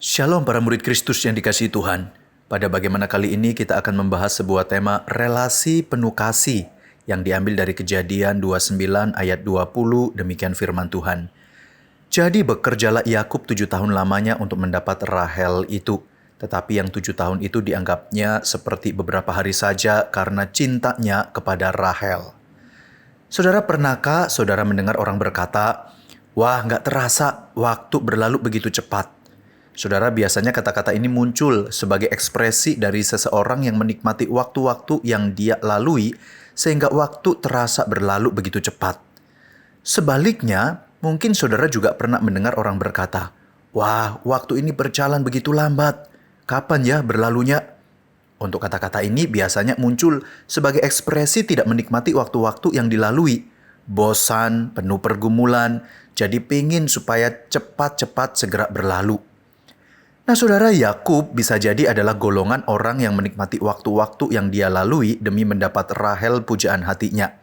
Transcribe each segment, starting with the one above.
Shalom para murid Kristus yang dikasihi Tuhan. Pada bagaimana kali ini kita akan membahas sebuah tema relasi penuh kasih yang diambil dari Kejadian 29 ayat 20, demikian firman Tuhan. Jadi bekerjalah Yakub 7 tahun lamanya untuk mendapat Rahel itu. Tetapi yang 7 tahun itu dianggapnya seperti beberapa hari saja karena cintanya kepada Rahel. Saudara, pernahkah saudara mendengar orang berkata, "Wah, nggak terasa waktu berlalu begitu cepat"? Saudara, biasanya kata-kata ini muncul sebagai ekspresi dari seseorang yang menikmati waktu-waktu yang dia lalui sehingga waktu terasa berlalu begitu cepat. Sebaliknya, mungkin saudara juga pernah mendengar orang berkata, "Wah, waktu ini berjalan begitu lambat. Kapan ya berlalunya?" Untuk kata-kata ini biasanya muncul sebagai ekspresi tidak menikmati waktu-waktu yang dilalui. Bosan, penuh pergumulan, jadi pingin supaya cepat-cepat segera berlalu. Nah, saudara, Yakub bisa jadi adalah golongan orang yang menikmati waktu-waktu yang dia lalui demi mendapat Rahel pujaan hatinya.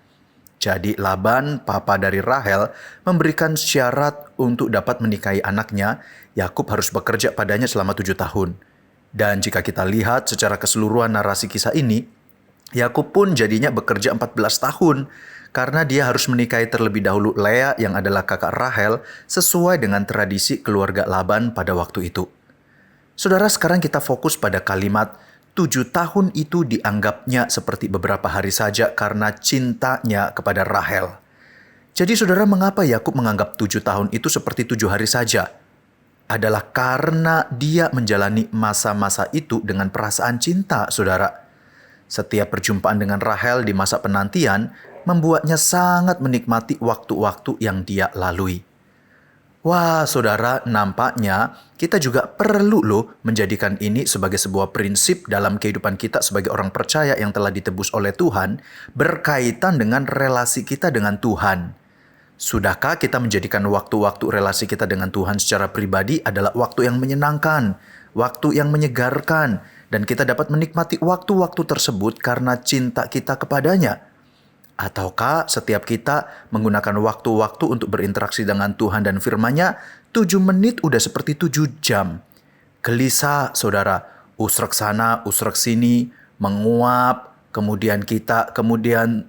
Jadi Laban, papa dari Rahel, memberikan syarat untuk dapat menikahi anaknya. Yakub harus bekerja padanya selama 7 tahun. Dan jika kita lihat secara keseluruhan narasi kisah ini, Yakub pun jadinya bekerja 14 tahun karena dia harus menikahi terlebih dahulu Lea yang adalah kakak Rahel sesuai dengan tradisi keluarga Laban pada waktu itu. Saudara, sekarang kita fokus pada kalimat 7 tahun itu dianggapnya seperti beberapa hari saja karena cintanya kepada Rahel. Jadi saudara, mengapa Yakub menganggap 7 tahun itu seperti 7 hari saja? Adalah karena dia menjalani masa-masa itu dengan perasaan cinta, saudara. Setiap perjumpaan dengan Rahel di masa penantian membuatnya sangat menikmati waktu-waktu yang dia lalui. Wah, saudara, nampaknya kita juga perlu menjadikan ini sebagai sebuah prinsip dalam kehidupan kita sebagai orang percaya yang telah ditebus oleh Tuhan berkaitan dengan relasi kita dengan Tuhan. Sudahkah kita menjadikan waktu-waktu relasi kita dengan Tuhan secara pribadi adalah waktu yang menyenangkan, waktu yang menyegarkan, dan kita dapat menikmati waktu-waktu tersebut karena cinta kita kepadanya? Ataukah setiap kita menggunakan waktu-waktu untuk berinteraksi dengan Tuhan dan firman-Nya, 7 menit udah seperti 7 jam. Gelisah, saudara, usrek sana, usrek sini, menguap, kemudian kita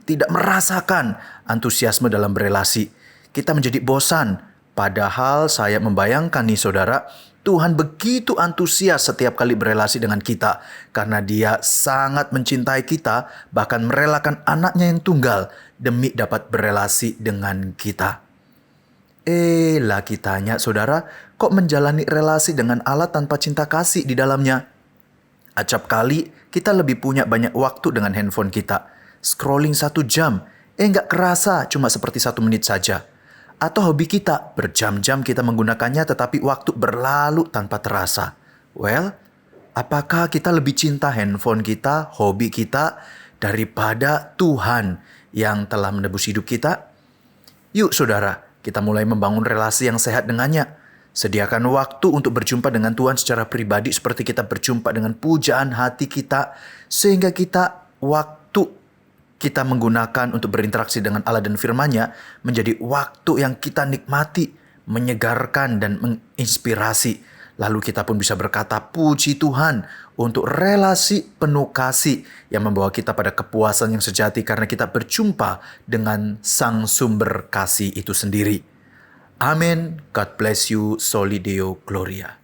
tidak merasakan antusiasme dalam berelasi. Kita menjadi bosan, padahal saya membayangkan nih saudara, Tuhan begitu antusias setiap kali berelasi dengan kita karena Dia sangat mencintai kita, bahkan merelakan anaknya yang tunggal demi dapat berelasi dengan kita. Lagi tanya saudara, kok menjalani relasi dengan Allah tanpa cinta kasih di dalamnya? Acap kali kita lebih punya banyak waktu dengan handphone kita. Scrolling 1 jam, nggak kerasa cuma seperti 1 menit saja. Atau hobi kita, berjam-jam kita menggunakannya tetapi waktu berlalu tanpa terasa. Well, apakah kita lebih cinta handphone kita, hobi kita, daripada Tuhan yang telah menebus hidup kita? Yuk saudara, kita mulai membangun relasi yang sehat dengannya. Sediakan waktu untuk berjumpa dengan Tuhan secara pribadi seperti kita berjumpa dengan pujaan hati kita. Sehingga waktu kita menggunakan untuk berinteraksi dengan Allah dan firman-Nya menjadi waktu yang kita nikmati, menyegarkan dan menginspirasi. Lalu kita pun bisa berkata, "Puji Tuhan untuk relasi penuh kasih yang membawa kita pada kepuasan yang sejati karena kita berjumpa dengan Sang Sumber kasih itu sendiri." Amin. God bless you. Soli Deo Gloria.